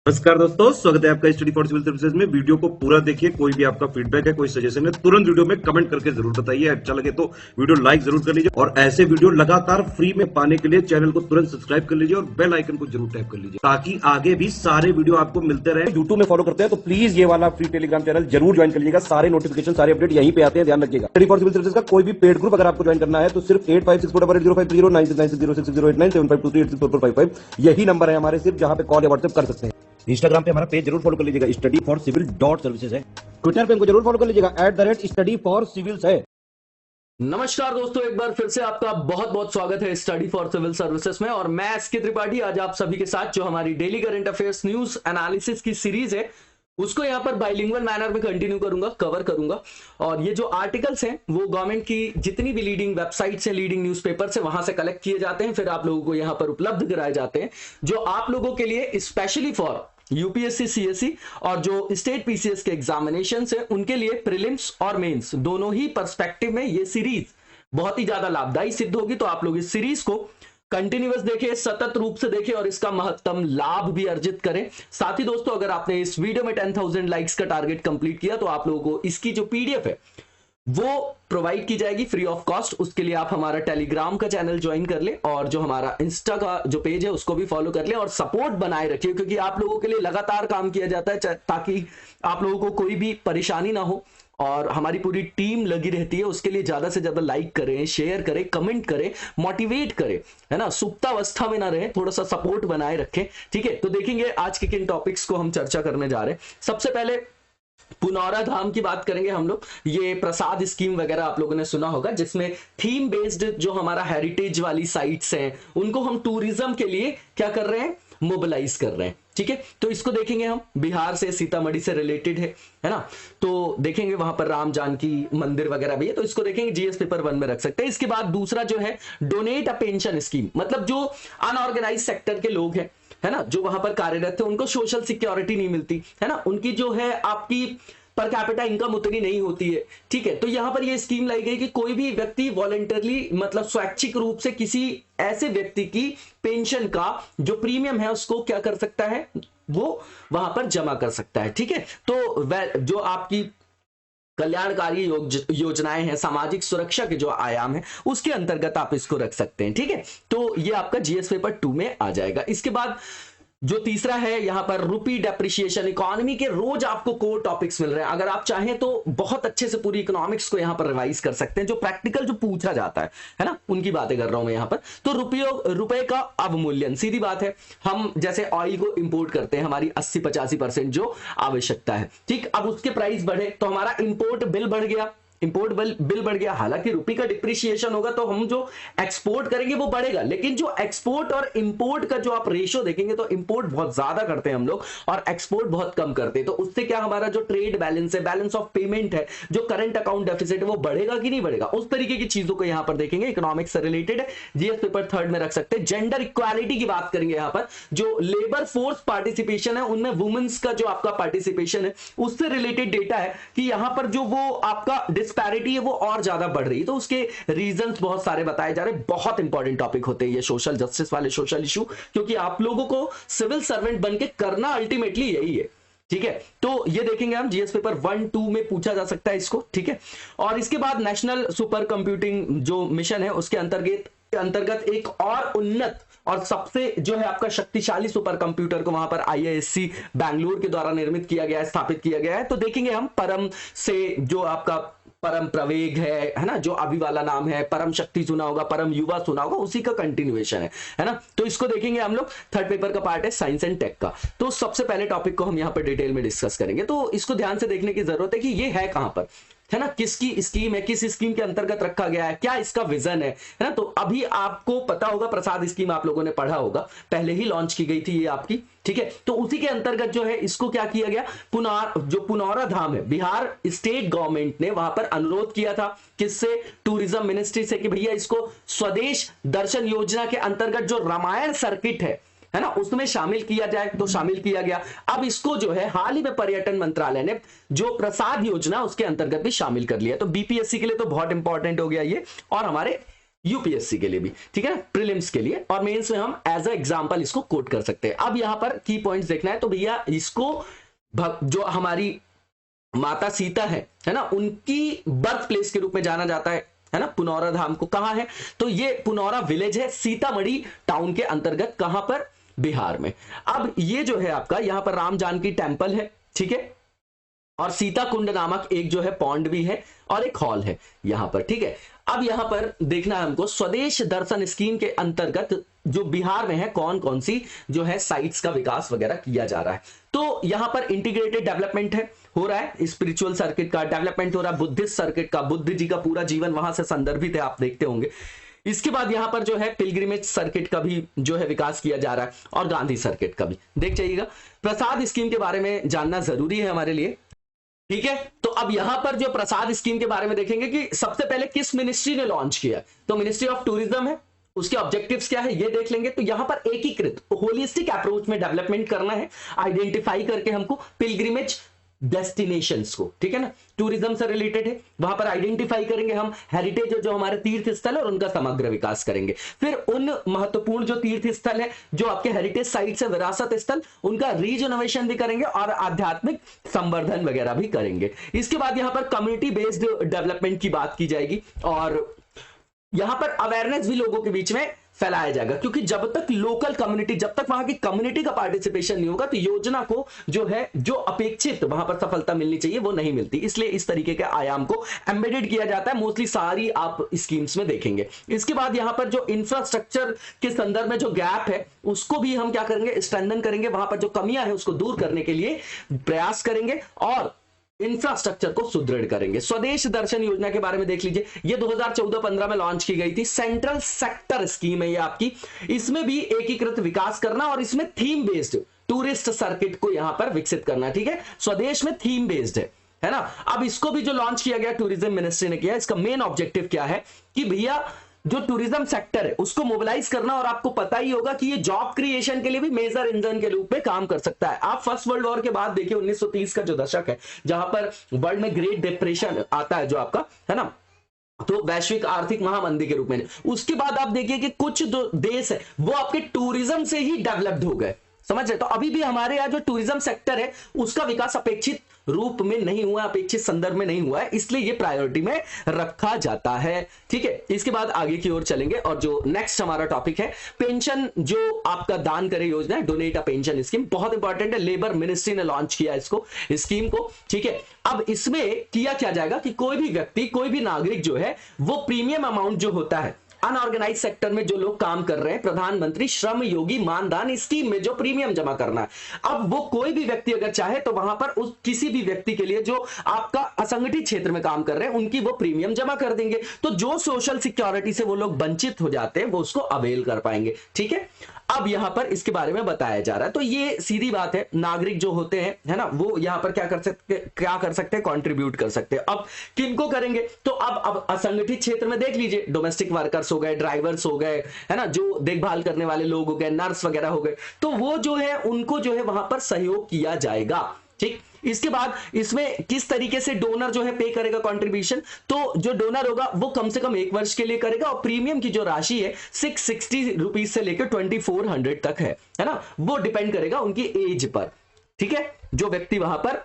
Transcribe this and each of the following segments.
नमस्कार दोस्तों, स्वागत है आपका स्टडी फॉर सिविल सर्विसेज में। वीडियो को पूरा देखिए। कोई भी आपका फीडबैक है, कोई सजेशन है, तुरंत वीडियो में कमेंट करके जरूर बताइए। अच्छा लगे तो वीडियो लाइक जरूर कर लीजिए और ऐसे वीडियो लगातार फ्री में पाने के लिए चैनल को तुरंत सब्सक्राइब कर लीजिए और बेल आइकन को जरूर टैप कर लीजिए ताकि आगे भी सारे वीडियो आपको मिलते रहे। यूट्यूब में फॉलो करते हैं तो प्लीज ये वाला फ्री टेलीग्राम चैनल जरूर ज्वाइन कर लीजिएगा। सारे नोटिफिकेशन, सारे अपडेट यहीं पे आते हैं, ध्यान रखिएगा। स्टडी फॉर सिविल सर्विसेज का कोई भी पेड ग्रुप अगर आपको ज्वाइन करना है तो सिर्फ 856480530969606089786445 यही नंबर है हमारे, सिर्फ जहां पे कॉल या व्हाट्सएप कर सकते हैं। इंस्टाग्राम पे हमारा पेज जरूर फॉलो कर लीजिएगा, स्टडी फॉर सिविल .सर्विसेज है। ट्विटर पे हमको जरूर फॉलो कर लीजिएगा, @स्टडी फॉर सिविल्स है। नमस्कार दोस्तों, एक बार फिर से आपका बहुत बहुत स्वागत है स्टडी फॉर सिविल सर्विसेज में। और मैं एसके त्रिपाठी आज आप सभी के साथ जो हमारी daily current affairs news analysis की सीरीज है उसको यहाँ पर बाइलिंगुअल मैनर में कंटिन्यू करूंगा, कवर करूंगा। और ये जो आर्टिकल्स हैं वो गवर्नमेंट की जितनी भी लीडिंग वेबसाइट्स हैं, लीडिंग न्यूज़पेपर से वहां से कलेक्ट किए जाते हैं, फिर आप लोगों को यहाँ पर उपलब्ध कराए जाते हैं, जो आप लोगों के लिए स्पेशली फॉर यूपीएससी सीएससी और जो स्टेट पीसीएस के एग्जामिनेशन है उनके लिए प्रीलिम्स और मेंस दोनों ही पर्सपेक्टिव में ये सीरीज बहुत ही ज्यादा लाभदायी सिद्ध होगी। तो आप लोग इस सीरीज को कंटिन्यूअस देखें, सतत रूप से देखें और इसका महत्तम लाभ भी अर्जित करें। साथ ही दोस्तों, अगर आपने इस वीडियो में 10,000 लाइक्स का टारगेट कंप्लीट किया तो आप लोगों को इसकी जो पीडीएफ है वो प्रोवाइड की जाएगी फ्री ऑफ कॉस्ट। उसके लिए आप हमारा टेलीग्राम का चैनल ज्वाइन कर ले और जो हमारा इंस्टा का जो पेज है उसको भी फॉलो कर ले और सपोर्ट बनाए रखिए, क्योंकि आप लोगों के लिए लगातार काम किया जाता है ताकि आप लोगों को कोई भी परेशानी ना हो और हमारी पूरी टीम लगी रहती है। उसके लिए ज्यादा से ज्यादा लाइक करें, शेयर करें, कमेंट करें, मोटिवेट करें, है ना, सुप्तावस्था में ना रहे, थोड़ा सा सपोर्ट बनाए रखें। ठीक है, तो देखेंगे आज के किन टॉपिक्स को हम चर्चा करने जा रहे हैं। सबसे पहले पुनौरा धाम की बात करेंगे हम लोग। ये प्रसाद स्कीम वगैरह आप लोगों ने सुना होगा, जिसमें थीम बेस्ड जो हमारा हेरिटेज वाली साइट्स हैं उनको हम टूरिज्म के लिए क्या कर रहे हैं, मोबिलाइज कर रहे हैं। ठीक है, तो इसको देखेंगे हम। बिहार से, सीतामढ़ी से रिलेटेड है ना, तो देखेंगे वहां पर राम जानकी मंदिर वगैरह भी है, तो इसको देखेंगे, जीएस पेपर 1 में रख सकते हैं। इसके बाद दूसरा जो है डोनेट अ पेंशन स्कीम, मतलब जो अनऑर्गेनाइज सेक्टर के लोग हैं, है ना, जो वहां पर कार्यरत थे, उनको सोशल सिक्योरिटी नहीं मिलती, है ना, उनकी जो है आपकी पर कैपिटा इनकम उतनी नहीं होती है। ठीक है, तो यहां पर ये स्कीम लाई गई कि कोई भी व्यक्ति वॉलंटरली, मतलब स्वैच्छिक रूप से किसी ऐसे व्यक्ति की पेंशन का जो प्रीमियम है उसको क्या कर सकता है, वो वहां पर जमा कर सकता है। ठीक है, तो जो आपकी कल्याणकारी योजनाएं हैं, सामाजिक सुरक्षा के जो आयाम है उसके अंतर्गत आप इसको रख सकते हैं। ठीक है, तो ये आपका जीएस पेपर 2 में आ जाएगा। इसके बाद जो तीसरा है यहां पर रूपी डेप्रिसिएशन। इकोनॉमी के रोज आपको कोर टॉपिक्स मिल रहे हैं, अगर आप चाहें तो बहुत अच्छे से पूरी इकोनॉमिक्स को यहां पर रिवाइज कर सकते हैं। जो प्रैक्टिकल जो पूछा जाता है ना, उनकी बातें कर रहा हूं मैं यहां पर। तो रुपए का अवमूल्यन, सीधी बात है, हम जैसे ऑयल को इंपोर्ट करते हैं, हमारी 80-85% जो आवश्यकता है, ठीक, अब उसके प्राइस बढ़े तो हमारा इंपोर्ट बिल बढ़ गया, इंपोर्ट बिल बढ़ गया। हालांकि रुपये का डिप्रिसिएशन होगा तो हम जो एक्सपोर्ट करेंगे वो बढ़ेगा, लेकिन जो एक्सपोर्ट और इंपोर्ट का जो आप रेशियो देखेंगे तो इंपोर्ट बहुत ज्यादा करते हैं हम लोग और एक्सपोर्ट बहुत कम करते हैं। तो उससे क्या हमारा जो ट्रेड बैलेंस है, बैलेंस ऑफ पेमेंट है, जो करंट अकाउंट डेफिसिट है, वो बढ़ेगा कि नहीं बढ़ेगा, उस तरीके की चीजों को यहां पर देखेंगे। इकोनॉमिक्स से रिलेटेड है, जीएस पेपर 3 में रख सकते हैं। जेंडर इक्वालिटी की बात करेंगे यहां पर, जो लेबर फोर्स पार्टिसिपेशन है उनमें वुमेन्स का जो आपका पार्टिसिपेशन है उससे रिलेटेड डेटा है कि यहां पर जो वो आपका डिस्पैरिटी है वो और ज्यादा बढ़ रही है। तो उसके रीजंस बहुत सारे बताए जा रहे हैं। बहुत इंपॉर्टेंट टॉपिक होते हैं ये सोशल जस्टिस वाले, सोशल इशू, क्योंकि आप लोगों को सिविल सर्वेंट बनके करना अल्टीमेटली यही है। ठीक है, तो ये देखेंगे हम, जीएस पेपर 1-2 में पूछा जा सकता है इसको। ठीक है, और इसके बाद नेशनल सुपर कंप्यूटिंग जो मिशन है उसके अंतर्गत एक और उन्नत और सबसे जो है आपका शक्तिशाली सुपर कंप्यूटर को वहां पर आईआईएससी बैंगलोर के द्वारा निर्मित किया गया है, स्थापित किया गया है। तो देखेंगे हम परम से जो आपका परम प्रवेग है ना, जो अभी वाला नाम है, परम शक्ति सुना होगा, परम युवा सुना होगा, उसी का कंटिन्यूएशन है ना। तो इसको देखेंगे हम लोग, थर्ड पेपर का पार्ट है साइंस एंड टेक का। तो सबसे पहले टॉपिक को हम यहाँ पर डिटेल में डिस्कस करेंगे। तो इसको ध्यान से देखने की जरूरत है कि ये है कहां पर, है ना, किसकी स्कीम है, किस स्कीम के अंतर्गत रखा गया है, क्या इसका विजन है ना। तो अभी आपको पता होगा, प्रसाद स्कीम आप लोगों ने पढ़ा होगा, पहले ही लॉन्च की गई थी ये आपकी। ठीक है, तो उसी के अंतर्गत जो है इसको क्या किया गया, जो पुनौरा धाम है, बिहार स्टेट गवर्नमेंट ने वहां पर अनुरोध किया था, किससे, टूरिज्म मिनिस्ट्री से, कि भैया इसको स्वदेश दर्शन योजना के अंतर्गत जो रामायण सर्किट है ना उसमें शामिल किया जाए। तो शामिल किया गया। अब इसको जो है हाल ही में पर्यटन मंत्रालय ने जो प्रसाद योजना उसके अंतर्गत भी शामिल कर लिया। तो बीपीएससी के लिए तो बहुत इंपॉर्टेंट हो गया ये, और हमारे यूपीएससी के लिए भी, ठीक है ना, प्रीलिम्स के लिए, और मेंस में हम एज अ एग्जांपल इसको कोट कर सकते हैं। अब यहां पर की पॉइंट्स देखना है तो भैया इसको जो हमारी माता सीता है ना, उनकी बर्थ प्लेस के रूप में जाना जाता है ना, पुनौरा धाम को। कहां है? तो ये पुनौरा विलेज है सीतामढ़ी टाउन के अंतर्गत, कहां पर? बिहार में। अब ये जो है आपका यहां पर राम जानकी टेम्पल है, ठीक है, और सीता कुंड नामक एक जो है पॉन्ड भी है और एक हॉल है यहां पर, ठीक है। अब यहां पर देखना है हमको स्वदेश दर्शन स्कीम के अंतर्गत जो बिहार में है कौन कौन सी जो है साइट्स का विकास वगैरह किया जा रहा है। तो यहां पर इंटीग्रेटेड डेवलपमेंट है, हो रहा है, स्पिरिचुअल सर्किट का डेवलपमेंट हो रहा है, बुद्धिस्ट सर्किट का, बुद्ध जी का पूरा जीवन वहां से संदर्भित है, आप देखते होंगे। इसके बाद यहां पर जो है पिलग्रिमेज सर्किट का भी जो है विकास किया जा रहा है और गांधी सर्किट का भी देख जाइएगा। प्रसाद स्कीम के बारे में जानना जरूरी है हमारे लिए, ठीक है। तो अब यहां पर जो प्रसाद स्कीम के बारे में देखेंगे कि सबसे पहले किस मिनिस्ट्री ने लॉन्च किया, तो मिनिस्ट्री ऑफ टूरिज्म है, उसके ऑब्जेक्टिव्स क्या है ये देख लेंगे। तो यहां पर एकीकृत होलिस्टिक अप्रोच में डेवलपमेंट करना है, आइडेंटिफाई करके हमको पिलग्रिमेज डेस्टिनेशंस को, ठीक है ना, टूरिज्म से रिलेटेड है, वहां पर आइडेंटिफाई करेंगे हम हेरिटेज जो हमारे तीर्थ स्थल है और उनका समग्र विकास करेंगे। फिर उन महत्वपूर्ण जो तीर्थ स्थल है जो आपके हेरिटेज साइट से विरासत स्थल, उनका रीजनोवेशन भी करेंगे और आध्यात्मिक संवर्धन वगैरह भी करेंगे। इसके बाद यहां पर कम्युनिटी बेस्ड डेवलपमेंट की बात की जाएगी और यहां पर अवेयरनेस भी लोगों के बीच में फैलाया जाएगा, क्योंकि जब तक लोकल कम्युनिटी, जब तक वहां की कम्युनिटी का पार्टिसिपेशन नहीं होगा तो योजना को जो है जो अपेक्षित वहां पर सफलता मिलनी चाहिए वो नहीं मिलती। इसलिए इस तरीके के आयाम को एम्बेडेड किया जाता है, मोस्टली सारी आप स्कीम्स में देखेंगे। इसके बाद यहां पर जो इंफ्रास्ट्रक्चर के संदर्भ में जो गैप है उसको भी हम क्या करेंगे, स्ट्रेंथन करेंगे, वहां पर जो कमियां है उसको दूर करने के लिए प्रयास करेंगे और इंफ्रास्ट्रक्चर को सुदृढ़ करेंगे। स्वदेश दर्शन योजना के बारे में देख लीजिए, ये 2014-15 में लॉन्च की गई थी, सेंट्रल सेक्टर स्कीम है ये आपकी। इसमें भी एकीकृत विकास करना और इसमें थीम बेस्ड टूरिस्ट सर्किट को यहां पर विकसित करना, ठीक है। स्वदेश में थीम बेस्ड है ना। अब इसको भी जो लॉन्च किया गया टूरिज्म मिनिस्ट्री ने किया, इसका मेन ऑब्जेक्टिव क्या है कि भैया जो टूरिज्म सेक्टर है उसको मोबिलाइज करना, और आपको पता ही होगा कि ये जॉब क्रिएशन के लिए भी मेजर इंजन के रूप में काम कर सकता है। आप फर्स्ट वर्ल्ड वॉर के बाद देखिए 1930 का जो दशक है जहां पर वर्ल्ड में ग्रेट डिप्रेशन आता है जो आपका है ना, तो वैश्विक आर्थिक महामंदी के रूप में, उसके बाद आप देखिए कि कुछ जो देश है वो आपके टूरिज्म से ही डेवलप्ड हो गए, समझ रहे। तो अभी भी हमारे यहाँ जो टूरिज्म सेक्टर है उसका विकास अपेक्षित रूप में नहीं हुआ, अपेक्षित संदर्भ में नहीं हुआ है, इसलिए ये प्रायोरिटी में रखा जाता है, ठीक है। इसके बाद आगे की ओर चलेंगे और जो नेक्स्ट हमारा टॉपिक है पेंशन, जो आपका दान करे योजना है, डोनेट अ पेंशन स्कीम, बहुत इंपॉर्टेंट है, लेबर मिनिस्ट्री ने लॉन्च किया इसको, स्कीम को, ठीक है। अब इसमें किया क्या जाएगा कि कोई भी व्यक्ति, कोई भी नागरिक जो है वो प्रीमियम अमाउंट जो होता है अनऑर्गेनाइज सेक्टर में जो लोग काम कर रहे हैं, प्रधानमंत्री श्रम योगी मानधन स्कीम में जो प्रीमियम जमा करना है, अब वो कोई भी व्यक्ति अगर चाहे तो वहां पर उस किसी भी व्यक्ति के लिए जो आपका असंगठित क्षेत्र में काम कर रहे हैं उनकी वो प्रीमियम जमा कर देंगे। तो जो सोशल सिक्योरिटी से वो लोग वंचित हो जाते हैं वो उसको अवेल कर पाएंगे, ठीक है। अब यहां पर इसके बारे में बताया जा रहा है। तो ये सीधी बात है, नागरिक जो होते हैं है ना, वो यहां पर क्या कर सकते हैं, कंट्रीब्यूट कर सकते हैं। अब किनको करेंगे, तो अब असंगठित क्षेत्र में देख लीजिए, डोमेस्टिक वर्कर्स हो गए, ड्राइवर्स हो गए, है ना, जो देखभाल करने वाले लोग हो गए, नर्स वगैरह हो गए, तो वो जो है उनको जो है वहां पर सहयोग किया जाएगा, ठीक। इसके बाद इसमें किस तरीके से डोनर जो है पे करेगा कंट्रीब्यूशन, तो जो डोनर होगा वो कम से कम 1 वर्ष के लिए करेगा और प्रीमियम की जो राशि है 660 रुपीज से लेकर 2400 तक है ना, वो डिपेंड करेगा उनकी एज पर, ठीक है, जो व्यक्ति वहां पर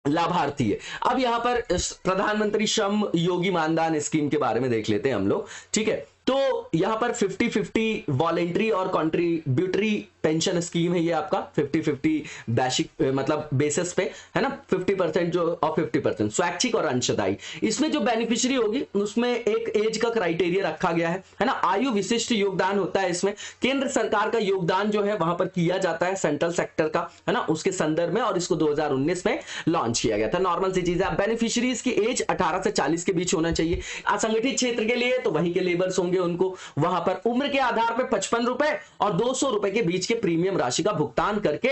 लाभार्थी है। अब यहां पर प्रधानमंत्री श्रम योगी मानधन स्कीम के बारे में देख लेते हैं हम लोग, ठीक है। तो यहां पर 50-50 वॉलेंट्री और कॉन्ट्रीब्यूटरी पेंशन स्कीम है ये आपका, 50-50 बेसिक मतलब बेसिस पे है ना, 50% जो और 50% स्वैच्छिक और अंशदायी। इसमें जो बेनिफिशियरी होगी उसमें एक एज का क्राइटेरिया रखा गया है ना, आयु विशिष्ट योगदान होता है इसमें, केंद्र सरकार का योगदान जो है वहां पर किया जाता है सेंट्रल सेक्टर का, है ना, उसके संदर्भ में, और इसको 2019 में लॉन्च किया गया था। नॉर्मल सी चीज है, बेनिफिशियरीज की एज 18 से 40 के बीच होना चाहिए। असंगठित क्षेत्र के लिए तो वहीं के लेबर्स होंगे, उनको वहां पर उम्र के आधार पर 55 रुपए और 200 रुपए के बीच के प्रीमियम राशि का भुगतान करके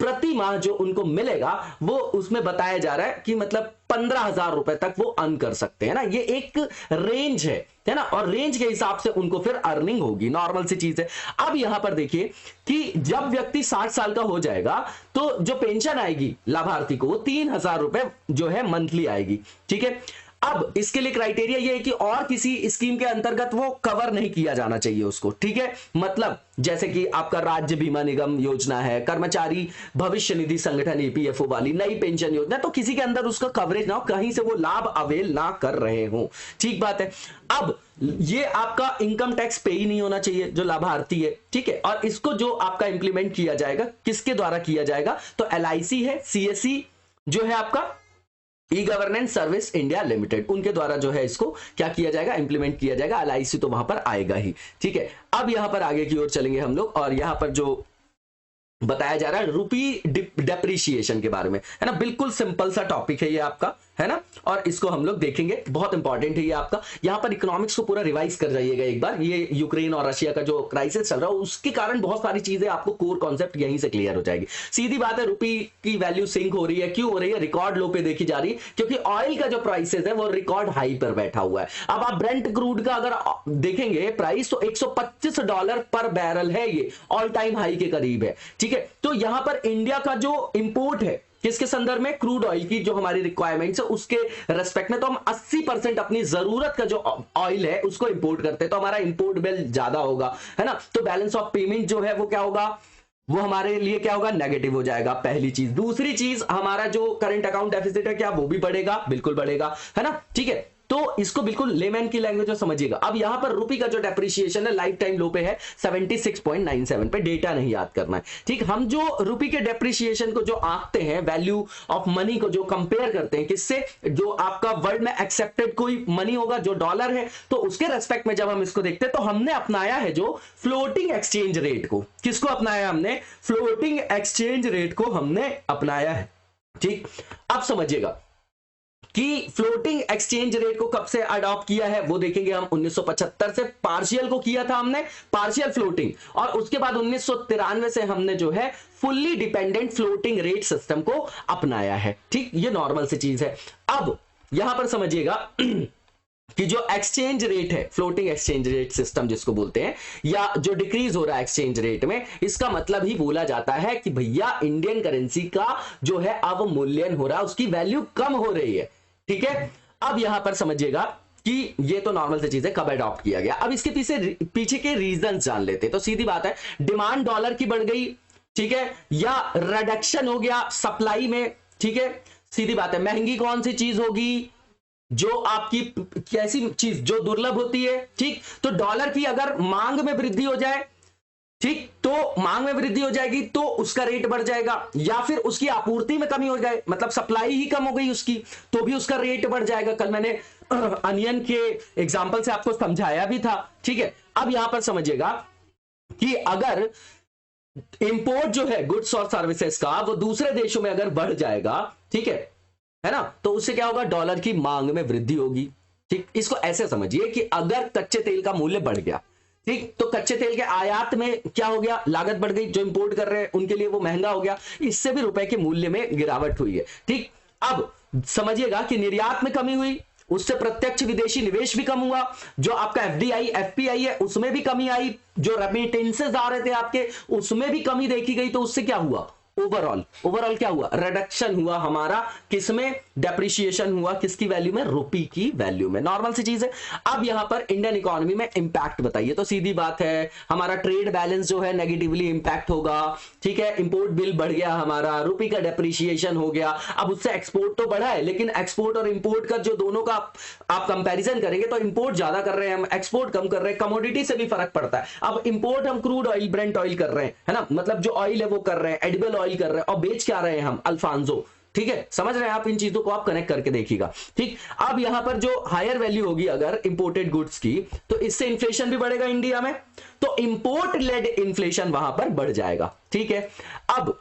प्रति माह जो उनको मिलेगा वो उसमें बताया जा रहा है कि मतलब 15,000 रुपए तक वो अर्न कर सकते हैं ना, ये एक रेंज है ना, और रेंज के हिसाब से उनको फिर अर्निंग होगी, नॉर्मल सी चीज है। अब यहां पर देखिए कि जब व्यक्ति 60 साल का हो जाएगा तो जो पेंशन आएगी लाभार्थी को वो 3,000 रुपए जो है मंथली आएगी, ठीक है। अब इसके लिए क्राइटेरिया ये है कि और किसी स्कीम के अंतर्गत वो कवर नहीं किया जाना चाहिए उसको, ठीक है। मतलब जैसे कि आपका राज्य बीमा निगम योजना है, कर्मचारी भविष्य निधि संगठन ईपीएफओ वाली नई पेंशन योजना, तो किसी के अंदर उसका कवरेज ना हो, कहीं से वो लाभ अवेल ना कर रहे हो, ठीक बात है। अब ये आपका इनकम टैक्स पे ही नहीं होना चाहिए जो लाभार्थी है, ठीक है। और इसको जो आपका इंप्लीमेंट किया जाएगा, किसके द्वारा किया जाएगा, तो एलआईसी है, सीएससी जो है आपका e governance service India limited, उनके द्वारा जो है इसको क्या किया जाएगा, इंप्लीमेंट किया जाएगा। एलआईसी तो वहां पर आएगा ही, ठीक है। अब यहां पर आगे की ओर चलेंगे हम लोग, और यहां पर जो बताया जा रहा है रूपी डेप्रिसिएशन के बारे में, है ना। बिल्कुल सिंपल सा टॉपिक है ये आपका, है ना, और इसको हम लोग देखेंगे, बहुत इंपॉर्टेंट है ये आपका। यहां पर इकोनॉमिक्स को पूरा रिवाइज कर जाइएगा एक बार। ये यूक्रेन और रशिया का जो क्राइसिस चल रहा है उसके कारण बहुत सारी चीजें आपको कोर कॉन्सेप्ट यहीं से क्लियर हो जाएगी। सीधी बात है, रुपी की वैल्यू सिंक हो रही है, क्यों हो रही है, रिकॉर्ड लो पे देखी जा रही है, क्योंकि ऑयल का जो प्राइसेस है वो रिकॉर्ड हाई पर बैठा हुआ है। अब आप ब्रेंट क्रूड का अगर देखेंगे प्राइस, तो $125 पर बैरल है, ये ऑल टाइम हाई के करीब है, ठीक है। तो यहां पर इंडिया का जो इंपोर्ट है किसके संदर्भ में, क्रूड ऑयल की जो हमारी रिक्वायरमेंट्स है उसके रेस्पेक्ट में, तो हम 80% अपनी जरूरत का जो ऑयल है उसको इंपोर्ट करते हैं, तो हमारा इंपोर्ट बिल ज्यादा होगा, है ना। तो बैलेंस ऑफ पेमेंट जो है वो क्या होगा, वो हमारे लिए क्या होगा, नेगेटिव हो जाएगा, पहली चीज। दूसरी चीज, हमारा जो करंट अकाउंट डेफिसिट है क्या वो भी बढ़ेगा, बिल्कुल बढ़ेगा, है ना, ठीक है। तो इसको बिल्कुल लेमैन की लैंग्वेज में समझिएगा। अब यहां पर रुपी का जो डेप्रिसिएशन है लाइफ टाइम लो पे है 76.97 पे, डेटा नहीं याद करना है, ठीक। हम जो रुपी के डेप्रिसिएशन को जो आंकते हैं, वैल्यू ऑफ मनी को जो कंपेयर करते हैं किससे, जो आपका वर्ल्ड में एक्सेप्टेड कोई मनी होगा जो डॉलर है, तो उसके रेस्पेक्ट में जब हम इसको देखते हैं तो हमने अपनाया है जो फ्लोटिंग एक्सचेंज रेट को। किसको अपनाया हमने, फ्लोटिंग एक्सचेंज रेट को हमने अपनाया है, ठीक। अब समझिएगा कि फ्लोटिंग एक्सचेंज रेट को कब से अडॉप्ट किया है वो देखेंगे हम। 1975 से पार्शियल को किया था हमने, पार्शियल फ्लोटिंग, और उसके बाद 1993 से हमने जो है fully dependent floating rate system को अपनाया है, ठीक। ये नॉर्मल सी चीज है। अब यहां पर समझिएगा कि जो एक्सचेंज रेट है, फ्लोटिंग एक्सचेंज रेट सिस्टम जिसको बोलते हैं, या जो डिक्रीज हो रहा है एक्सचेंज रेट में, इसका मतलब ही बोला जाता है कि भैया इंडियन करेंसी का जो है अवमूल्यन हो रहा है, उसकी वैल्यू कम हो रही है, ठीक है। अब यहां पर समझिएगा कि ये तो नॉर्मल सी चीज है, कब अडॉप्ट किया गया। अब इसके पीछे के रीजन जान लेते हैं। तो सीधी बात है, डिमांड डॉलर की बढ़ गई, ठीक है, या रिडक्शन हो गया सप्लाई में, ठीक है। सीधी बात है, महंगी कौन सी चीज होगी, जो आपकी कैसी चीज जो दुर्लभ होती है, ठीक। तो डॉलर की अगर मांग में वृद्धि हो जाए, ठीक, तो मांग में वृद्धि हो जाएगी तो उसका रेट बढ़ जाएगा, या फिर उसकी आपूर्ति में कमी हो जाए, मतलब सप्लाई ही कम हो गई उसकी, तो भी उसका रेट बढ़ जाएगा। कल मैंने अनियन के एग्जांपल से आपको समझाया भी था, ठीक है। अब यहां पर समझिएगा कि अगर इंपोर्ट जो है गुड्स और सर्विसेज का, वो दूसरे देशों में अगर बढ़ जाएगा, ठीक है ना, तो उससे क्या होगा, डॉलर की मांग में वृद्धि होगी, ठीक। इसको ऐसे समझिए कि अगर कच्चे तेल का मूल्य बढ़ गया, ठीक, तो कच्चे तेल के आयात में क्या हो गया, लागत बढ़ गई, जो इंपोर्ट कर रहे हैं उनके लिए वो महंगा हो गया, इससे भी रुपए के मूल्य में गिरावट हुई है, ठीक। अब समझिएगा कि निर्यात में कमी हुई, उससे प्रत्यक्ष विदेशी निवेश भी कम हुआ, जो आपका एफडीआई एफपीआई है उसमें भी कमी आई, जो रेमिटेंसेस आ रहे थे आपके उसमें भी कमी देखी गई, तो उससे क्या हुआ, ओवरऑल क्या हुआ, रिडक्शन हुआ हमारा, किसमें, डेप्रिसिएशन हुआ, किसकी वैल्यू में, रुपी की वैल्यू में। नॉर्मल सी चीज है। अब यहां पर इंडियन इकोनॉमी में इंपैक्ट बताइए, तो सीधी बात है, हमारा ट्रेड बैलेंस जो है नेगेटिवली इंपैक्ट होगा, ठीक है। इंपोर्ट बिल बढ़ गया हमारा, रुपी का डेप्रिसिएशन हो गया। अब उससे एक्सपोर्ट तो बढ़ा है, लेकिन एक्सपोर्ट और इंपोर्ट का जो दोनों का आप कंपेरिजन करेंगे तो इंपोर्ट ज्यादा कर रहे हैं हम, एक्सपोर्ट कम कर रहे हैं, कमोडिटी से भी फर्क पड़ता है। अब इंपोर्ट हम क्रूड ऑयल, ब्रेंट ऑयल कर रहे हैं, है ना, मतलब जो ऑयल है वो कर रहे हैं, एडिबल ऑयल कर रहे हैं, और बेच क्या रहे हैं हम, अल्फांसो, ठीक है। समझ रहे हैं आप, इन चीजों को आप कनेक्ट करके देखिएगा, ठीक। अब यहां पर जो हायर वैल्यू होगी अगर इंपोर्टेड गुड्स की, तो इससे इन्फ्लेशन भी बढ़ेगा इंडिया में, तो इंपोर्ट लेड इन्फ्लेशन वहां पर बढ़ जाएगा, ठीक है। अब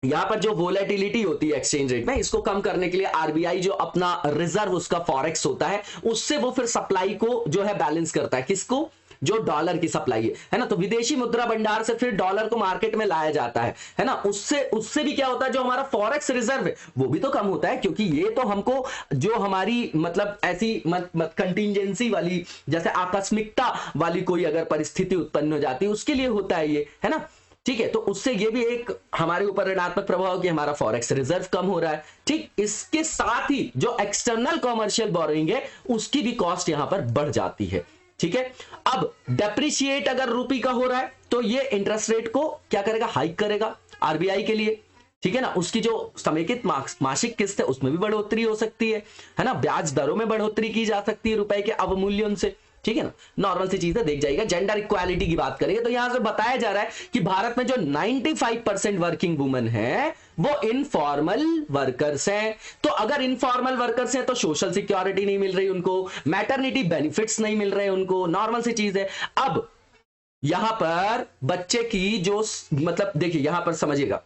यहां पर जो वोलेटिलिटी होती है एक्सचेंज रेट में, इसको कम करने के लिए आरबीआई जो अपना रिजर्व उसका फॉरेक्स होता है, उससे वो फिर सप्लाई को जो है बैलेंस करता है, किसको, जो डॉलर की सप्लाई है ना। तो विदेशी मुद्रा भंडार से फिर डॉलर को मार्केट में लाया जाता है ना। उससे भी क्या होता है, जो हमारा फॉरेक्स रिजर्व है वो भी तो कम होता है, क्योंकि ये तो हमको जो हमारी मतलब ऐसी कंटिजेंसी वाली, जैसे आकस्मिकता वाली कोई अगर परिस्थिति उत्पन्न हो जाती है उसके लिए होता है ये, है ना, ठीक है, तो उससे ये भी एक हमारे ऊपर ऋणात्मक प्रभाव कि हमारा फॉरेक्स रिजर्व कम हो रहा है। ठीक, इसके साथ ही जो एक्सटर्नल कॉमर्शियल बोरोइंग है उसकी भी कॉस्ट यहां पर बढ़ जाती है। ठीक है, अब डेप्रिशिएट अगर रुपी का हो रहा है तो ये इंटरेस्ट रेट को क्या करेगा, हाइक करेगा आरबीआई के लिए। ठीक है ना, उसकी जो समेकित मासिक किस्त है उसमें भी बढ़ोतरी हो सकती है ना, ब्याज दरों में बढ़ोतरी की जा सकती है रुपए के अवमूल्यन से। ठीक है ना, नॉर्मल सी चीजें देख जाएगा। जेंडर इक्वालिटी की बात करेंगे तो यहां से बताया जा रहा है कि भारत में जो 95% वर्किंग वुमेन है वो इनफॉर्मल वर्कर्स हैं। तो अगर इनफॉर्मल वर्कर्स हैं तो सोशल सिक्योरिटी नहीं मिल रही उनको, मैटरनिटी बेनिफिट्स नहीं मिल रहे उनको, नॉर्मल सी चीज है। अब यहां पर बच्चे की जो मतलब देखिए यहां पर समझिएगा,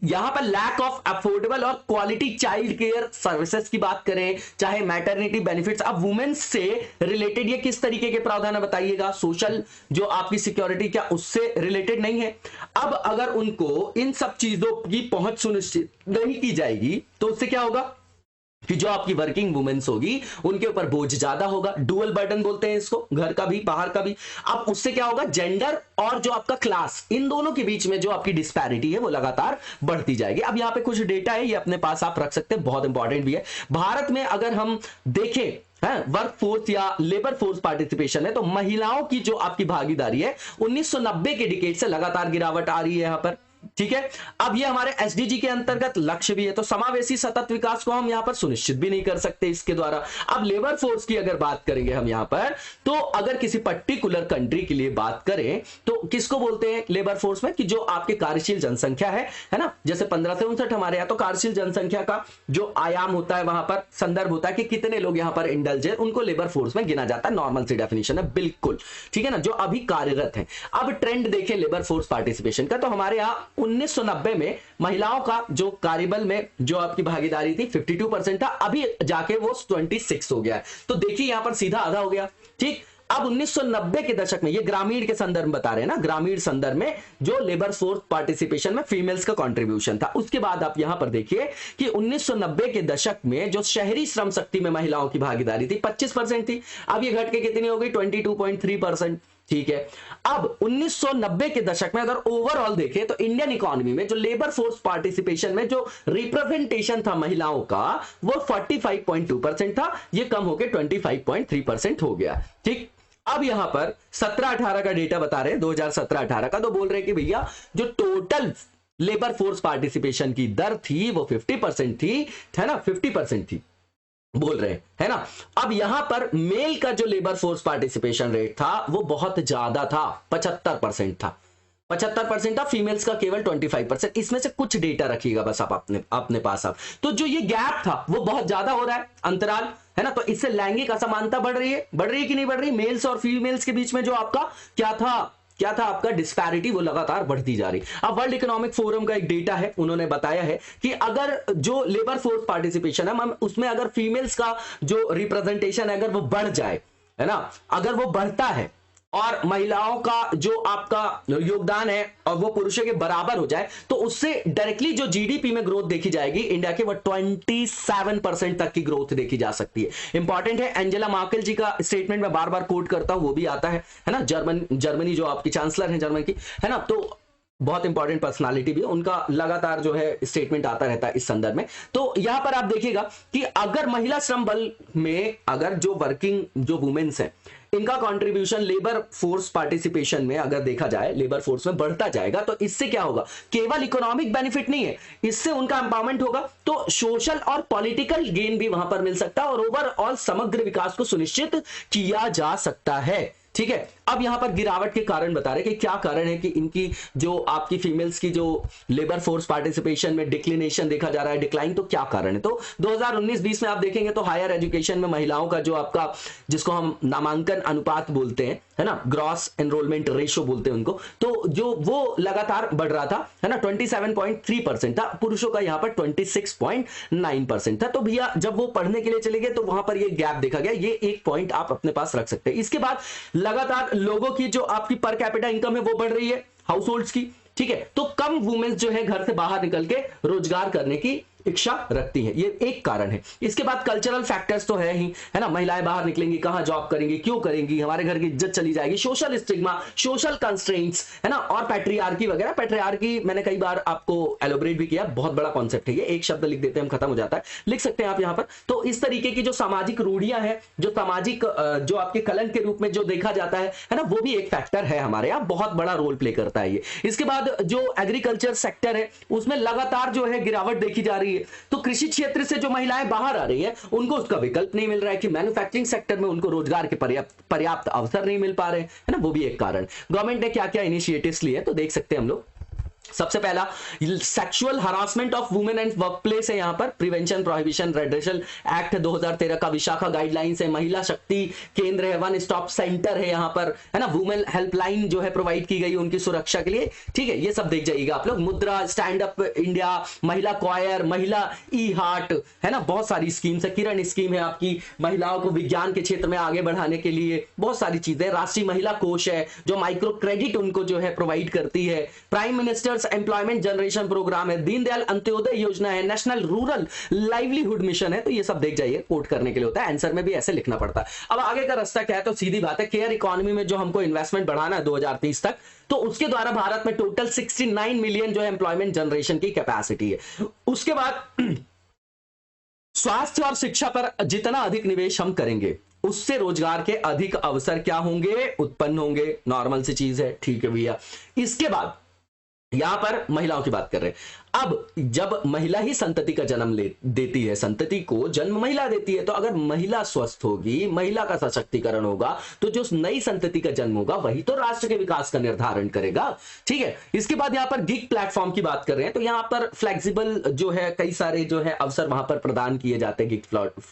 यहां पर लैक ऑफ अफोर्डेबल और क्वालिटी चाइल्ड केयर सर्विसेज की बात करें, चाहे मैटरनिटी बेनिफिट्स, अब वुमेन्स से रिलेटेड ये किस तरीके के प्रावधान है बताइएगा, सोशल जो आपकी सिक्योरिटी क्या उससे रिलेटेड नहीं है। अब अगर उनको इन सब चीजों की पहुंच सुनिश्चित नहीं की जाएगी तो उससे क्या होगा कि जो आपकी वर्किंग वुमेन्स होगी उनके ऊपर बोझ ज्यादा होगा, डुअल बर्डन बोलते हैं इसको, घर का भी बाहर का भी। अब उससे क्या होगा, जेंडर और जो आपका क्लास, इन दोनों के बीच में जो आपकी डिस्पैरिटी है वो लगातार बढ़ती जाएगी। अब यहाँ पे कुछ डेटा है, ये अपने पास आप रख सकते हैं, बहुत इंपॉर्टेंट भी है। भारत में अगर हम देखें वर्क फोर्स या लेबर फोर्स पार्टिसिपेशन है तो महिलाओं की जो आपकी भागीदारी है 1990 के डिकेड से लगातार गिरावट आ रही है यहां पर। ठीक है, अब ये हमारे एसडीजी के अंतर्गत लक्ष्य भी है, तो समावेशी सतत विकास को हम यहां पर सुनिश्चित भी नहीं कर सकते इसके द्वारा। अब लेबर फोर्स की अगर बात करेंगे हम यहां पर, तो अगर किसी पर्टिकुलर कंट्री के लिए बात करें तो किसको बोलते हैं लेबर फोर्स में, कि जो आपके कार्यशील जनसंख्या है ना, जैसे 15 से 59 हमारे यहां, तो कार्यशील जनसंख्या का जो आयाम होता है वहां पर संदर्भ होता है कि कितने लोग यहां पर इंडल्ज है, उनको लेबर फोर्स में गिना जाता है। नॉर्मल सी डेफिनेशन है बिल्कुल, ठीक है ना, जो अभी कार्यरत है। अब ट्रेंड देखें लेबर फोर्स पार्टिसिपेशन का, तो हमारे यहां 1990 में महिलाओं का जो कार्यबल में जो आपकी भागीदारी थी 52% था, अभी जाके वो 26 हो गया है। तो देखिए यहां पर सीधा आधा हो गया। ठीक, अब 1990 के दशक में, ये ग्रामीण के संदर्भ में बता रहे हैं ना, ग्रामीण संदर्भ में जो लेबर फोर्स पार्टिसिपेशन में फीमेल्स का कंट्रीब्यूशन था। उसके बाद आप यहां पर देखिए कि 1990 के दशक में जो शहरी श्रम शक्ति में महिलाओं की भागीदारी थी 25% थी, अब ये घट के कितनी हो गई 22.3%। ठीक है, अब 1990 के दशक में अगर ओवरऑल देखें तो इंडियन इकोनॉमी में जो लेबर फोर्स पार्टिसिपेशन में जो रिप्रेजेंटेशन था महिलाओं का वो 45.2% था, ये कम होकर 25.3% हो गया। ठीक, अब यहां पर 17-18 का डेटा बता रहे हैं, 2017-18 का, तो बोल रहे हैं कि भैया जो टोटल लेबर फोर्स पार्टिसिपेशन की दर थी वो 50% थी, है ना, 50% थी बोल रहे हैं, है ना। अब यहां पर मेल का जो लेबर फोर्स पार्टिसिपेशन रेट था वो बहुत ज्यादा था, 75% था, 75% था, फीमेल्स का केवल 25%। इसमें से कुछ डेटा रखिएगा बस आप अपने पास आप, तो जो ये गैप था वो बहुत ज्यादा हो रहा है, अंतराल, है ना, तो इससे लैंगिक असमानता बढ़ रही है कि नहीं बढ़ रही, मेल्स और फीमेल्स के बीच में जो आपका क्या था आपका डिस्पैरिटी, वो लगातार बढ़ती जा रही। अब वर्ल्ड इकोनॉमिक फोरम का एक डेटा है, उन्होंने बताया है कि अगर जो लेबर फोर्स पार्टिसिपेशन है उसमें अगर फीमेल्स का जो रिप्रेजेंटेशन है अगर वो बढ़ जाए, है ना, अगर वो बढ़ता है और महिलाओं का जो आपका योगदान है और वो पुरुषों के बराबर हो जाए, तो उससे डायरेक्टली जो जीडीपी में ग्रोथ देखी जाएगी इंडिया के, वो 27% तक की ग्रोथ देखी जा सकती है। इंपॉर्टेंट है, एंजेला मार्केल जी का स्टेटमेंट में बार बार कोट करता हूं, वो भी आता है ना, जर्मनी जो आपकी चांसलर है जर्मन की, है ना, तो बहुत इंपॉर्टेंट पर्सनालिटी भी है, उनका लगातार जो है स्टेटमेंट आता रहता है इस संदर्भ में। तो यहां पर आप देखिएगा कि अगर महिला श्रम बल में अगर जो वर्किंग जो वुमेन्स है इनका कंट्रीब्यूशन लेबर फोर्स पार्टिसिपेशन में अगर देखा जाए, लेबर फोर्स में बढ़ता जाएगा, तो इससे क्या होगा, केवल इकोनॉमिक बेनिफिट नहीं है, इससे उनका एम्पावरमेंट होगा, तो सोशल और पॉलिटिकल गेन भी वहां पर मिल सकता है और ओवरऑल समग्र विकास को सुनिश्चित किया जा सकता है। ठीक है, अब यहां पर गिरावट के कारण बता रहे कि क्या कारण है कि इनकी जो आपकी फीमेल्स की जो लेबर फोर्स पार्टिसिपेशन में डिक्लिनेशन देखा जा रहा है, डिक्लाइन, तो क्या कारण है। तो 2019-20 में आप देखेंगे तो हायर एजुकेशन में महिलाओं का जो आपका, जिसको हम नामांकन अनुपात बोलते हैं, है ना, ग्रॉस एनरोलमेंट रेशियो बोलते हैं उनको, तो जो वो लगातार बढ़ रहा था, है ना, 27.3% था, पुरुषों का यहां पर 26.9% था। तो भैया जब वो पढ़ने के लिए चले गए तो वहां पर ये गैप देखा गया, ये एक पॉइंट आप अपने पास रख सकते हैं। इसके बाद लगातार लोगों की जो आपकी पर कैपिटा इनकम है वो बढ़ रही है, हाउस होल्ड्स की, ठीक है, तो कम वुमेन्स जो है घर से बाहर निकल के रोजगार करने की इच्छा रखती हैं, ये एक कारण है। इसके बाद कल्चरल फैक्टर्स तो है ही, है ना, महिलाएं बाहर निकलेंगी, कहां जॉब करेंगी, क्यों करेंगी, हमारे घर की इज्जत चली जाएगी, सोशल स्टिग्मा, सोशल कंस्ट्रेंट्स, है ना, और पैट्रियार्की वगैरह। पैट्रियार्की मैंने कई बार आपको एलोबरेट भी किया, बहुत बड़ा कॉन्सेप्ट है ये, एक शब्द लिख देते हैं हम खत्म हो जाता है, लिख सकते हैं आप यहां पर। तो इस तरीके की जो सामाजिक रूढ़ियां हैं, जो सामाजिक जो आपके कलंक के रूप में जो देखा जाता है ना, वो भी एक फैक्टर है हमारे यहाँ, बहुत बड़ा रोल प्ले करता है ये। इसके बाद जो एग्रीकल्चर सेक्टर है उसमें लगातार जो है गिरावट देखी जा रही है। तो कृषि क्षेत्र से जो महिलाएं बाहर आ रही हैं उनको उसका विकल्प नहीं मिल रहा है कि मैन्युफैक्चरिंग सेक्टर में उनको रोजगार के पर्याप्त अवसर नहीं मिल पा रहे हैं, है ना, वो भी एक कारण। गवर्नमेंट ने क्या क्या इनिशिएटिव्स लिए तो देख सकते हैं हम लोग। सबसे पहला sexual harassment of women and workplace है, यहां पर प्रिवेंशन प्रोहिबिशन रेड्रेसल एक्ट 2013 का, विशाखा गाइडलाइंस है, महिला शक्ति केंद्र है, वन स्टॉप सेंटर है यहां पर, है ना, वुमेन हेल्पलाइन जो है प्रोवाइड की गई उनकी सुरक्षा के लिए, ठीक है, ये सब देख जाइएगा आप लोग। मुद्रा, स्टैंड अप इंडिया, महिला क्वायर, महिला ई हार्ट, है ना, बहुत सारी स्कीम्स है। किरण स्कीम है आपकी महिलाओं को विज्ञान के क्षेत्र में आगे बढ़ाने के लिए, बहुत सारी चीजें। राष्ट्रीय महिला कोष है जो माइक्रो क्रेडिट उनको जो है प्रोवाइड करती है। Prime minister employment generation programme है, दीनदयाल अंत्योदय योजना है, नेशनल रूरल लाइवलीहुड मिशन है। तो ये सब देख जाइए, कोट करने के लिए होता है, आंसर में भी ऐसे लिखना पड़ता है। अब आगे का रास्ता क्या है तो सीधी बात है, केयर इकोनॉमी में जो हमको इन्वेस्टमेंट बढ़ाना है 2030 तक, तो उसके द्वारा भारत में टोटल 69 मिलियन जो है एम्प्लॉयमेंट जनरेशन की कैपेसिटी है। उसके बाद स्वास्थ्य और शिक्षा पर जितना अधिक निवेश हम करेंगे उससे रोजगार के अधिक अवसर क्या होंगे, उत्पन्न होंगे, नॉर्मल सी चीज है, ठीक है भैया। इसके बाद यहां पर महिलाओं की बात कर रहे हैं। अब जब महिला ही संतति का जन्म देती है, संतति को जन्म महिला देती है, तो अगर महिला स्वस्थ होगी, महिला का सशक्तिकरण होगा, तो जो नई संतति का जन्म होगा वही तो राष्ट्र के विकास का निर्धारण करेगा, ठीक है। इसके बाद यहां पर गिग प्लेटफॉर्म की बात कर रहे हैं, तो यहां पर फ्लेक्सिबल जो है कई सारे जो है अवसर वहां पर प्रदान किए जाते हैं गिग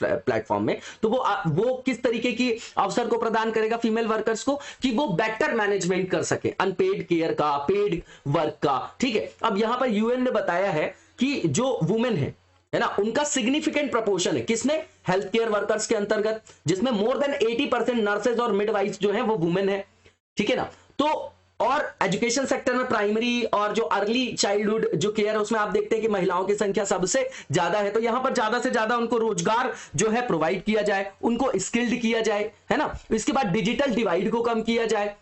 प्लेटफॉर्म में। तो वो किस तरीके की अवसर को प्रदान करेगा फीमेल वर्कर्स को, कि वो बेटर मैनेजमेंट कर सके अनपेड केयर का, पेड वर्क का, ठीक है। अब यहां पर यूएन ने बताया है कि जो वुमेन है ना, उनका सिग्निफिकेंट प्रपोर्शन है किसमें, हेल्थ केयर वर्कर्स के अंतर्गत, जिसमें मोर देन 80% नर्सेज और मिडवाइफ जो है वो वुमेन है, ठीक है ना। तो और एजुकेशन सेक्टर में प्राइमरी और जो अर्ली चाइल्डहुड जो केयर है उसमें आप देखते हैं कि महिलाओं की संख्या सबसे ज्यादा है। तो यहां पर ज्यादा से ज्यादा उनको रोजगार जो है प्रोवाइड किया जाए, उनको स्किल्ड किया जाए, है ना। इसके बाद डिजिटल डिवाइड को कम किया जाए,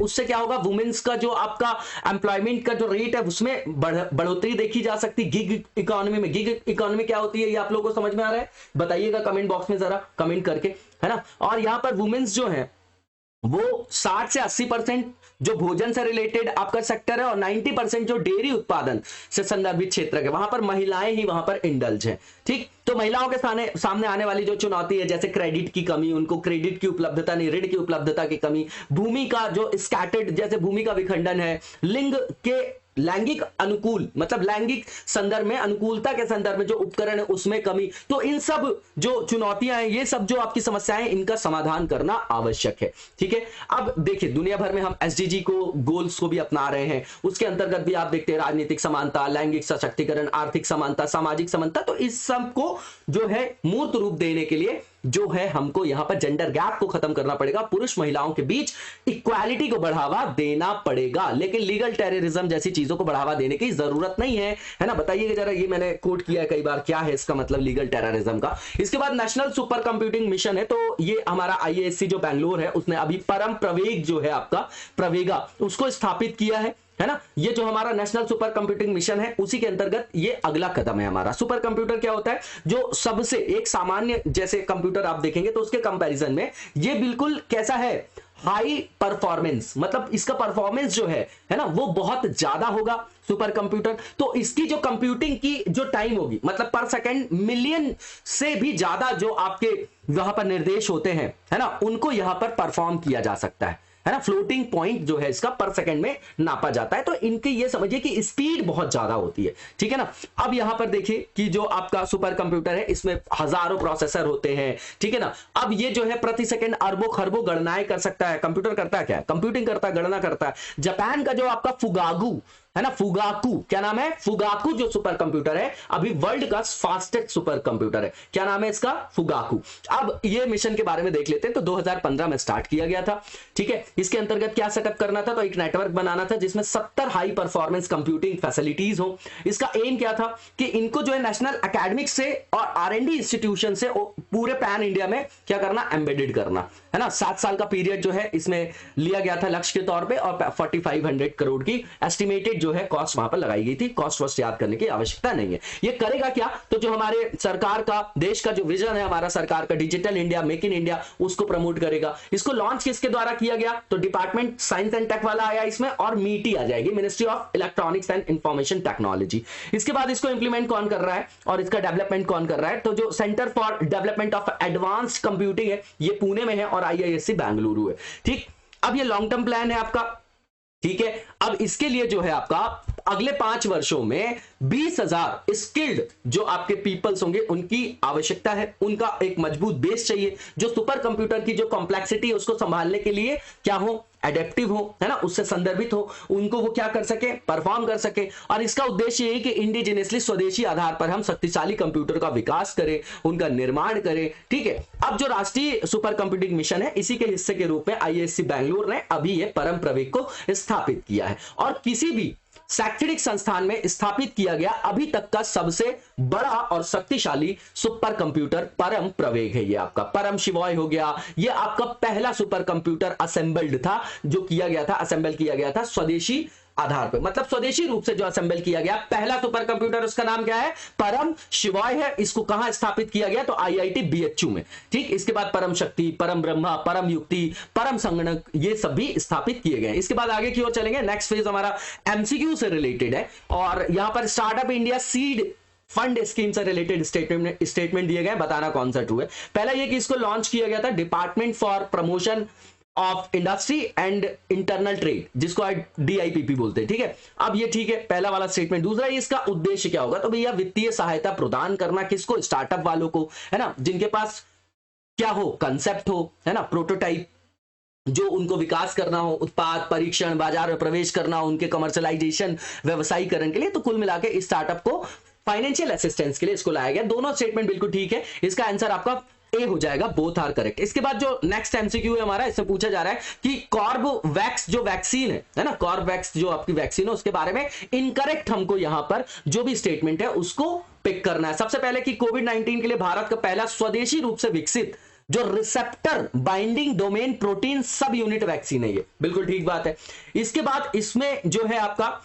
उससे क्या होगा, वुमेन्स का जो आपका एम्प्लॉयमेंट का जो रेट है उसमें बढ़ोतरी देखी जा सकती। गिग इकोनॉमी में, गिग इकोनॉमी क्या होती है ये आप लोगों को समझ में आ रहा है, बताइएगा कमेंट बॉक्स में जरा कमेंट करके, है ना। और यहां पर वुमेन्स जो है वो 60 से 80% जो भोजन से रिलेटेड आपका सेक्टर है और 90% जो डेयरी उत्पादन से संदर्भित क्षेत्र है, वहां पर महिलाएं ही वहां पर इंडल्ज हैं, ठीक। तो महिलाओं के सामने आने वाली जो चुनौती है, जैसे क्रेडिट की कमी, उनको क्रेडिट की उपलब्धता नहीं, ऋण की उपलब्धता की कमी, भूमि का जो स्कैटर्ड, जैसे भूमि का विखंडन है, लिंग के लैंगिक अनुकूल, मतलब लैंगिक संदर्भ में, अनुकूलता के संदर्भ में जो उपकरण है उसमें कमी। तो इन सब जो चुनौतियां हैं, ये सब जो आपकी समस्याएं, इनका समाधान करना आवश्यक है, ठीक है। अब देखिए दुनिया भर में हम एसडीजी को, गोल्स को भी अपना रहे हैं, उसके अंतर्गत भी आप देखते हैं राजनीतिक समानता, लैंगिक सशक्तिकरण, आर्थिक समानता, सामाजिक समानता। तो इस सब को जो है मूर्त रूप देने के लिए जो है हमको यहां पर जेंडर गैप को खत्म करना पड़ेगा, पुरुष महिलाओं के बीच इक्वालिटी को बढ़ावा देना पड़ेगा, लेकिन लीगल टेररिज्म जैसी चीजों को बढ़ावा देने की जरूरत नहीं है ना। बताइएगा जरा, ये मैंने कोट किया है कई बार, क्या है इसका मतलब लीगल टेररिज्म का। इसके बाद नेशनल सुपर कंप्यूटिंग मिशन है, तो ये हमारा आईएएससी जो बैंगलोर है उसने अभी परम प्रवेग जो है आपका प्रवेगा उसको स्थापित किया है ना। ये जो हमारा नेशनल सुपर कंप्यूटिंग मिशन है उसी के अंतर्गत ये अगला कदम है हमारा। सुपर कंप्यूटर क्या होता है, जो सबसे एक सामान्य जैसे कंप्यूटर आप देखेंगे तो उसके कंपैरिजन में ये बिल्कुल कैसा है, हाई परफॉर्मेंस, मतलब इसका परफॉर्मेंस जो है ना वो बहुत ज्यादा होगा सुपर कंप्यूटर। तो इसकी जो कंप्यूटिंग की जो टाइम होगी, मतलब पर सेकंड मिलियन से भी ज्यादा जो आपके वहां पर निर्देश होते हैं, है ना, उनको यहां पर परफॉर्म किया जा सकता है ना। फ्लोटिंग पॉइंट जो है इसका पर सेकंड में नापा जाता है। तो इनकी ये समझिए कि स्पीड बहुत ज्यादा होती है, ठीक है ना। अब यहां पर देखिए कि जो आपका सुपर कंप्यूटर है इसमें हजारों प्रोसेसर होते हैं, ठीक है ना। अब ये जो है प्रति सेकंड अरबों खरबों गणनाएं कर सकता है। कंप्यूटर करता है क्या, कंप्यूटिंग करता है, गणना करता है। जापान का जो आपका फुगागू है ना, फुगाकू, क्या नाम है, फुगाकू जो सुपर कंप्यूटर है अभी वर्ल्ड का फास्टेस्ट सुपर कंप्यूटर है, क्या नाम है इसका, फुगाकू। अब ये मिशन के बारे में देख लेते हैं। तो 2015 में स्टार्ट किया गया था, ठीक है। इसके अंतर्गत क्या सेटअप करना था, तो एक नेटवर्क बनाना था जिसमें 70 हाई परफॉर्मेंस कंप्यूटिंग फैसिलिटीज हो। इसका एम क्या था कि इनको जो है नेशनल एकेडमिक से और R&D इंस्टीट्यूशन से पूरे पैन इंडिया में क्या करना, एम्बेडेड करना, है ना। 7 साल का पीरियड जो है इसमें लिया गया था लक्ष्य के तौर पे, और 4500 करोड़ की एस्टिमेटेड जो है कॉस्ट वहां पर लगाई गई थी। कॉस्ट वॉस्ट याद करने की आवश्यकता नहीं है। ये करेगा क्या, तो जो हमारे सरकार का, देश का जो विजन है हमारा सरकार का, digital India, make in India, उसको प्रमोट करेगा। इसको लॉन्च किसके द्वारा किया गया, तो डिपार्टमेंट साइंस एंड टेक वाला आया इसमें, और मीटी आ जाएगी, ministry of electronics and information technology. इसके बाद इसको इंप्लीमेंट कौन कर रहा है और इसका डेवलपमेंट कौन कर रहा है, तो जो centre for development of advanced computing है ये पुणे में है और IISc बेंगलुरु है, ठीक। अब ये लॉन्ग टर्म प्लान है आपका, ठीक है। अब इसके लिए जो है आपका अगले 5 वर्षों में 20,000 स्किल्ड जो आपके पीपल्स होंगे उनकी आवश्यकता है। उनका एक मजबूत बेस चाहिए जो सुपर कंप्यूटर की जो कॉम्प्लेक्सिटी है उसको संभालने के लिए क्या हो, एडेप्टिव हो, है ना, उससे संदर्भित हो, उनको वो क्या कर सके, परफॉर्म कर सके। और इसका उद्देश्य ये है कि इंडिजिनियसली, स्वदेशी आधार पर हम शक्तिशाली कंप्यूटर का विकास करें, उनका निर्माण करें, ठीक है। अब जो राष्ट्रीय सुपर कंप्यूटिंग मिशन है इसी के हिस्से के रूप में IISc बेंगलुरु ने अभी ये परम प्रवेग को स्थापित किया है, और किसी भी शैक्षणिक संस्थान में स्थापित किया गया अभी तक का सबसे बड़ा और शक्तिशाली सुपर कंप्यूटर परम प्रवेग है। ये आपका परम शिवॉय हो गया, ये आपका पहला सुपर कंप्यूटर असेंबल्ड था, जो किया गया था, असेंबल किया गया था स्वदेशी आधार पर, मतलब स्वदेशी रूप से जो असेंबल किया गया पहला सुपर कंप्यूटर, उसका नाम क्या है, परम शिवॉय है। इसको कहां स्थापित किया गया, तो IIT BHU में, ठीक। इसके बाद परम शक्ति, परम ब्रह्मा, परम युक्ति, परम संगणक, ये सब भी स्थापित किए गए। इसके बाद आगे की ओर चलेंगे। नेक्स्ट फेज हमारा MCQ से रिलेटेड है, और यहां पर startup India seed fund scheme से रिलेटेड स्टेटमेंट दिए गए, बताना कौन सा ट्रू है। पहला ये कि इसको लॉन्च किया गया था department for promotion of industry and internal trade, जिसको DIPP बोलते हैं, ठीक है। अब ये ठीक है, पहला वाला स्टेटमेंट। दूसरा, इसका उद्देश्य क्या होगा, तो भैया वित्तीय सहायता प्रदान करना, किसको, स्टार्टअप वालों को, है ना, जिनके पास क्या हो, कंसेप्ट हो, है ना, प्रोटोटाइप, जो उनको विकास करना हो, उत्पाद परीक्षण, बाजार में प्रवेश करना, उनके कमर्शलाइजेशन, व्यवसायीकरण के लिए। तो कुल मिलाकर इस स्टार्टअप को फाइनेंशियल असिस्टेंस के लिए इसको लाया गया। दोनों स्टेटमेंट बिल्कुल ठीक है, इसका आंसर आपका ए हो जाएगा, बोथ आर करेक्ट। इसके बाद जो नेक्स्ट MCQ है हमारा, इससे पूछा जा रहा है कि कॉर्बवैक्स जो वैक्सीन है ना, कॉर्बवैक्स जो आपकी वैक्सीन है उसके बारे में इनकरेक्ट हमको यहां पर जो भी स्टेटमेंट है उसको पिक करना है। सबसे पहले कि कोविड-19 के लिए भारत का पहला स्वदेशी रूप से विकसित जो रिसेप्टर बाइंडिंग डोमेन प्रोटीन सब यूनिट वैक्सीन है, ये बिल्कुल ठीक बात है। इसके बाद इसमें जो है आपका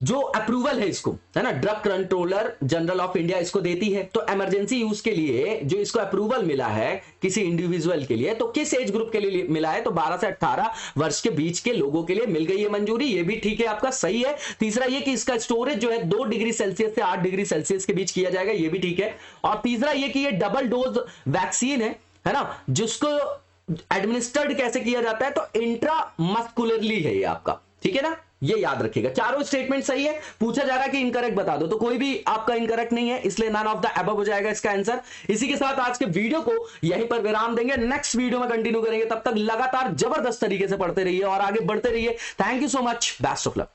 जो अप्रूवल है इसको, है ना, drug controller general of India इसको देती है। तो इमरजेंसी यूज के लिए जो इसको अप्रूवल मिला है किसी इंडिविजुअल के लिए, तो किस एज ग्रुप के लिए मिला है, तो 12 से 18 वर्ष के बीच के लोगों के लिए मिल गई है मंजूरी, ये भी ठीक है आपका, सही है। तीसरा ये कि इसका स्टोरेज जो है 2 डिग्री सेल्सियस से 8 डिग्री सेल्सियस के बीच किया जाएगा, ये भी ठीक है। और तीसरा ये कि ये डबल डोज वैक्सीन है ना, जिसको एडमिनिस्टर्ड कैसे किया जाता है, तो इंट्रामस्कुलरली है ये आपका, ठीक है ना, ये याद रखिएगा। चारों स्टेटमेंट सही है। पूछा जा रहा है कि इनकरेक्ट बता दो, तो कोई भी आपका इनकरेक्ट नहीं है, इसलिए नन ऑफ द अबव हो जाएगा इसका आंसर। इसी के साथ आज के वीडियो को यहीं पर विराम देंगे, नेक्स्ट वीडियो में कंटिन्यू करेंगे। तब तक लगातार जबरदस्त तरीके से पढ़ते रहिए और आगे बढ़ते रहिए। Thank you so much, best of luck.